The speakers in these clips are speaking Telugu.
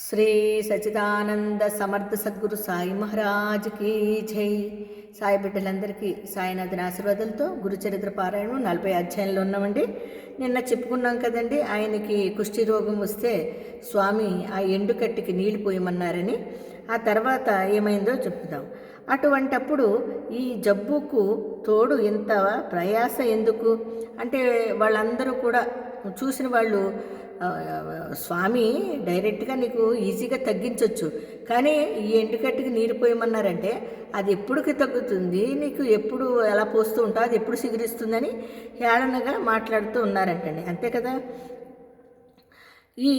శ్రీ సచిదానంద సమర్థ సద్గురు సాయి మహారాజ్కి జై. సాయి బిడ్డలందరికీ సాయినాథుని ఆశీర్వాదాలతో గురుచరిత్ర పారాయణం 40 అధ్యాయంలో ఉన్నామండి. నిన్న చెప్పుకున్నాం కదండి, ఆయనకి కుష్టి రోగం వస్తే స్వామి ఆ ఎండుకట్టికి నీళ్లు పోయమన్నారని. ఆ తర్వాత ఏమైందో చెప్తాం. అటువంటప్పుడు ఈ జబ్బుకు తోడు ఇంత ప్రయాస ఎందుకు అంటే, వాళ్ళందరూ కూడా చూసిన వాళ్ళు స్వామి డైరెక్ట్గా నీకు ఈజీగా తగ్గించవచ్చు, కానీ ఈ ఎండుకట్టుకి నీరు పోయమన్నారంటే అది ఎప్పుడుకి తగ్గుతుంది, నీకు ఎప్పుడు ఎలా పోస్తూ ఉంటావు, అది ఎప్పుడు సిగురిస్తుందని హేళనగా మాట్లాడుతూ ఉన్నారంటండి. అంతే కదా. ఈ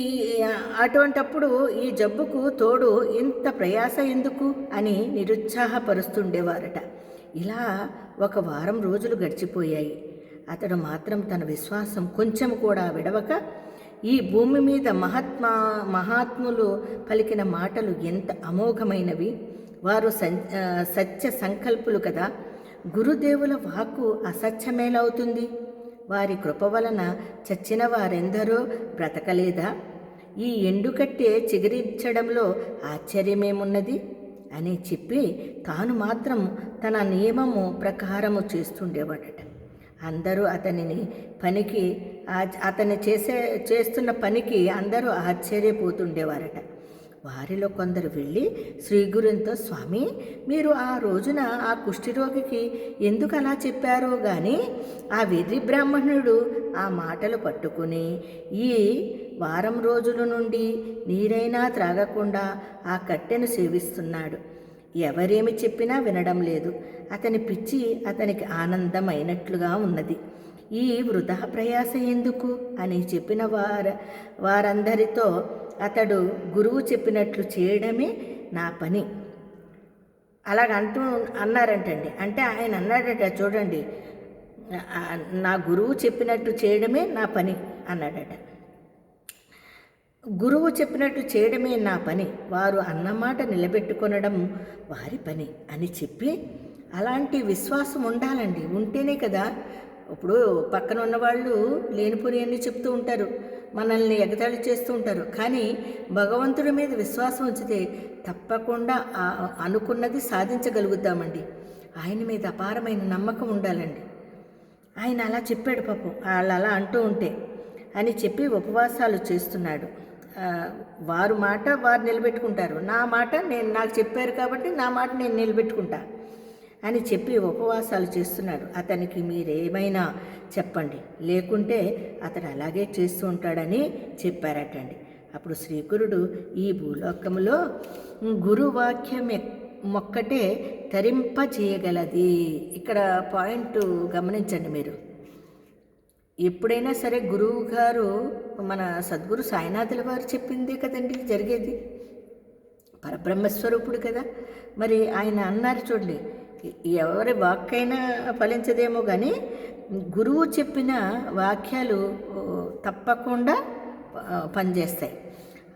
అటువంటప్పుడు ఈ జబ్బుకు తోడు ఇంత ప్రయాస ఎందుకు అని నిరుత్సాహపరుస్తుండేవారట. ఇలా 1 వారం రోజులు గడిచిపోయాయి. అతడు మాత్రం తన విశ్వాసం కొంచెం కూడా విడవక, ఈ భూమి మీద మహాత్ములు పలికిన మాటలు ఎంత అమోఘమైనవి, వారు సత్య సంకల్పులు కదా, గురుదేవుల వాక్కు అసత్యమేలవుతుంది, వారి కృప వలన చచ్చిన వారెందరో బ్రతకలేదా, ఈ ఎండుకట్టే చిగురించడంలో ఆశ్చర్యమేమున్నది అని చెప్పి తాను మాత్రం తన నియమము ప్రకారము చేస్తుండేవాడట. అందరూ అతని చేస్తున్న పనికి అందరూ ఆశ్చర్యపోతుండేవారట. వారిలో కొందరు వెళ్ళి శ్రీగురునితో, స్వామి, మీరు ఆ రోజున ఆ కుష్ఠిరోగికి ఎందుకు అలా చెప్పారో గాని ఆ వెర్రి బ్రాహ్మణుడు ఆ మాటలు పట్టుకుని ఈ వారం రోజుల నుండి నీరైనా త్రాగకుండా ఆ కట్టెను సేవిస్తున్నాడు. ఎవరేమి చెప్పినా వినడం లేదు. అతని పిచ్చి అతనికి ఆనందమైనట్లుగా ఉన్నది. ఈ వృధా ప్రయాస ఎందుకు అని చెప్పిన వారందరితో అతడు గురువు చెప్పినట్లు చేయడమే నా పని అన్నారంటండి. అంటే ఆయన అన్నాడట, చూడండి, నా గురువు చెప్పినట్టు చేయడమే నా పని అన్నాడట. గురువు చెప్పినట్టు చేయడమే నా పని, వారు అన్నమాట నిలబెట్టుకొనడం వారి పని అని చెప్పి, అలాంటి విశ్వాసం ఉండాలండి. ఉంటేనే కదా. ఇప్పుడు పక్కన ఉన్నవాళ్ళు లేనిపోని అన్నీ చెప్తూ ఉంటారు, మనల్ని ఎగతాళి చేస్తూ ఉంటారు, కానీ భగవంతుడి మీద విశ్వాసం ఉంచితే తప్పకుండా అనుకున్నది సాధించగలుగుతామండి. ఆయన మీద అపారమైన నమ్మకం ఉండాలండి. ఆయన అలా చెప్పాడు, పాపం వాళ్ళు అలా అంటూ ఉంటే అని చెప్పి ఉపవాసాలు చేస్తున్నాడు. వారు మాట వారు నిలబెట్టుకుంటారు, నా మాట నాకు చెప్పారు కాబట్టి నా మాట నేను నిలబెట్టుకుంటా అని చెప్పి ఉపవాసాలు చేస్తున్నాడు. అతనికి మీరేమైనా చెప్పండి, లేకుంటే అతడు అలాగే చేస్తూ ఉంటాడని చెప్పారటండి. అప్పుడు శ్రీగురుడు, ఈ భూలోకములో గురువాక్యం మొక్కటే తరింపజేయగలది. ఇక్కడ పాయింట్ గమనించండి మీరు. ఎప్పుడైనా సరే గురువు గారు, మన సద్గురు సాయినాథుల వారు చెప్పిందే కదండి జరిగేది. పరబ్రహ్మస్వరూపుడు కదా. మరి ఆయన అన్నారు చూడండి, ఎవరి వాక్కైనా ఫలించదేమో కానీ గురువు చెప్పిన వాక్యాలు తప్పకుండా పనిచేస్తాయి.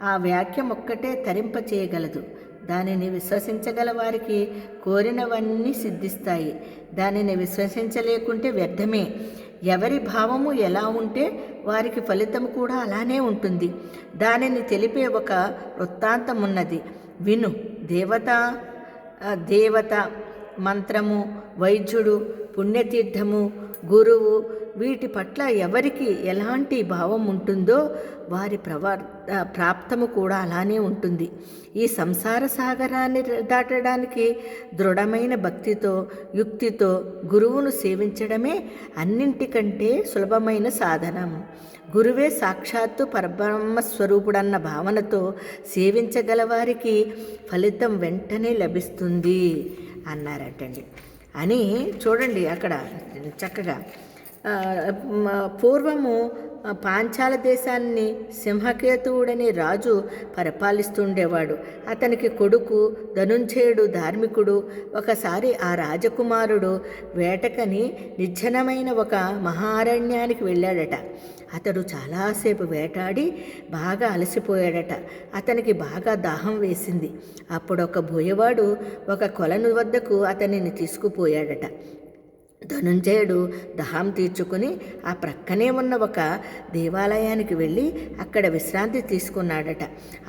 ఆ వాక్యం ఒక్కటే తరింప చేయగలదు. దానిని విశ్వసించగల వారికి కోరినవన్నీ సిద్ధిస్తాయి. దానిని విశ్వసించలేకుంటే వ్యర్థమే. ఎవరి భావము ఎలా ఉంటే వారికి ఫలితం కూడా అలానే ఉంటుంది. దానిని తెలిపే ఒక వృత్తాంతం ఉన్నది, విను. దేవత మంత్రము, వైద్యుడు, పుణ్యతీర్థము, గురువు, వీటి పట్ల ఎవరికి ఎలాంటి భావం ఉంటుందో వారి ప్రాప్తము కూడా అలానే ఉంటుంది. ఈ సంసార సాగరాన్ని దాటడానికి దృఢమైన భక్తితో, యుక్తితో గురువును సేవించడమే అన్నింటికంటే సులభమైన సాధనం. గురువే సాక్షాత్తు పరబ్రహ్మస్వరూపుడన్న భావనతో సేవించగల వారికి ఫలితం వెంటనే లభిస్తుంది అన్నారటండి. అని చూడండి అక్కడ చక్కగా. పూర్వము పాంచాల దేశాన్ని సింహకేతువుడనే రాజు పరిపాలిస్తుండేవాడు. అతనికి కొడుకు ధనుంజయుడు ధార్మికుడు. ఒకసారి ఆ రాజకుమారుడు వేటకని నిర్జనమైన ఒక మహారణ్యానికి వెళ్ళాడట. అతడు చాలాసేపు వేటాడి బాగా అలసిపోయాడట. అతనికి బాగా దాహం వేసింది. అప్పుడు ఒక బోయవాడు ఒక కొలను వద్దకు అతనిని తీసుకుపోయాడట. ధనుంజయుడు దాహం తీర్చుకుని ఆ ప్రక్కనే ఉన్న ఒక దేవాలయానికి వెళ్ళి అక్కడ విశ్రాంతి తీసుకున్నాడట.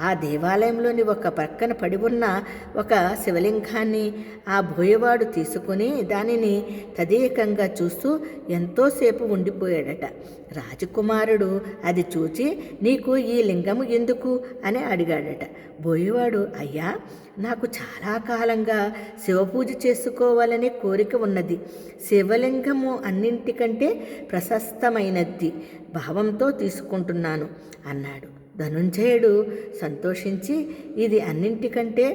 ఆ దేవాలయంలోని ఒక ప్రక్కన పడి ఉన్న ఒక శివలింగాన్ని ఆ బోయవాడు తీసుకుని దానిని తదేకంగా చూస్తూ ఎంతోసేపు ఉండిపోయాడట. రాజకుమారుడు అది చూచి, నీకు ఈ లింగము ఎందుకు అని అడిగాడట. బోయవాడు, అయ్యా, నాకు చాలా కాలంగా శివపూజ చేసుకోవాలనే కోరిక ఉన్నది. శివలింగము అన్నింటికంటే ప్రశస్తమైనది భావంతో తీసుకుంటున్నాను అన్నాడు. ధనుంజయుడు సంతోషించి, ఇది అన్నింటికంటే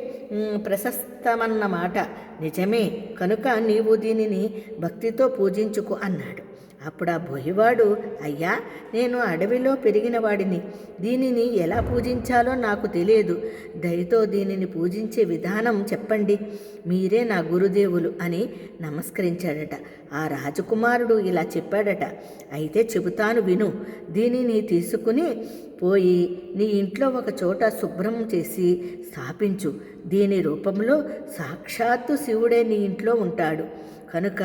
ప్రశస్తమన్నమాట నిజమే, కనుక నీవు దీనిని భక్తితో పూజించుకో అన్నాడు. అప్పుడు ఆ బోయవాడు, అయ్యా, నేను అడవిలో పెరిగిన వాడిని, దీనిని ఎలా పూజించాలో నాకు తెలియదు, దయతో దీనిని పూజించే విధానం చెప్పండి, మీరే నా గురుదేవులు అని నమస్కరించాడట. ఆ రాజకుమారుడు ఇలా చెప్పాడట, అయితే చెబుతాను విను. దీనిని తీసుకుని పోయి నీ ఇంట్లో ఒక చోట శుభ్రం చేసి స్థాపించు. దీని రూపంలో సాక్షాత్తు శివుడే నీ ఇంట్లో ఉంటాడు కనుక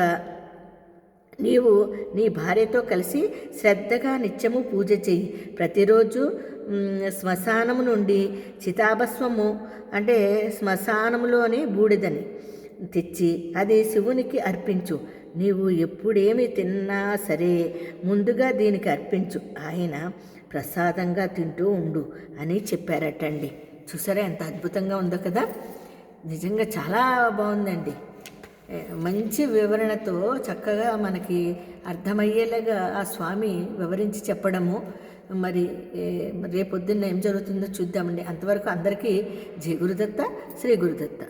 నీవు నీ భార్యతో కలిసి శ్రద్ధగా నిత్యము పూజ చెయ్యి. ప్రతిరోజు శ్మశానము నుండి చితాభస్మము అంటే శ్మశానములోని బూడిదని తెచ్చి అది శివునికి అర్పించు. నీవు ఎప్పుడేమి తిన్నా సరే ముందుగా దీనికి అర్పించు, ఆయన ప్రసాదంగా తింటూ ఉండు అని చెప్పారటండి. చూసారా ఎంత అద్భుతంగా ఉందో కదా, నిజంగా చాలా బాగుందండి. మంచి వివరణతో చక్కగా మనకి అర్థమయ్యేలాగా ఆ స్వామి వివరించి చెప్పడము. మరి రేపొద్దున్న ఏం జరుగుతుందో చూద్దామండి. అంతవరకు అందరికీ జై గురుదత్త, శ్రీ గురుదత్త.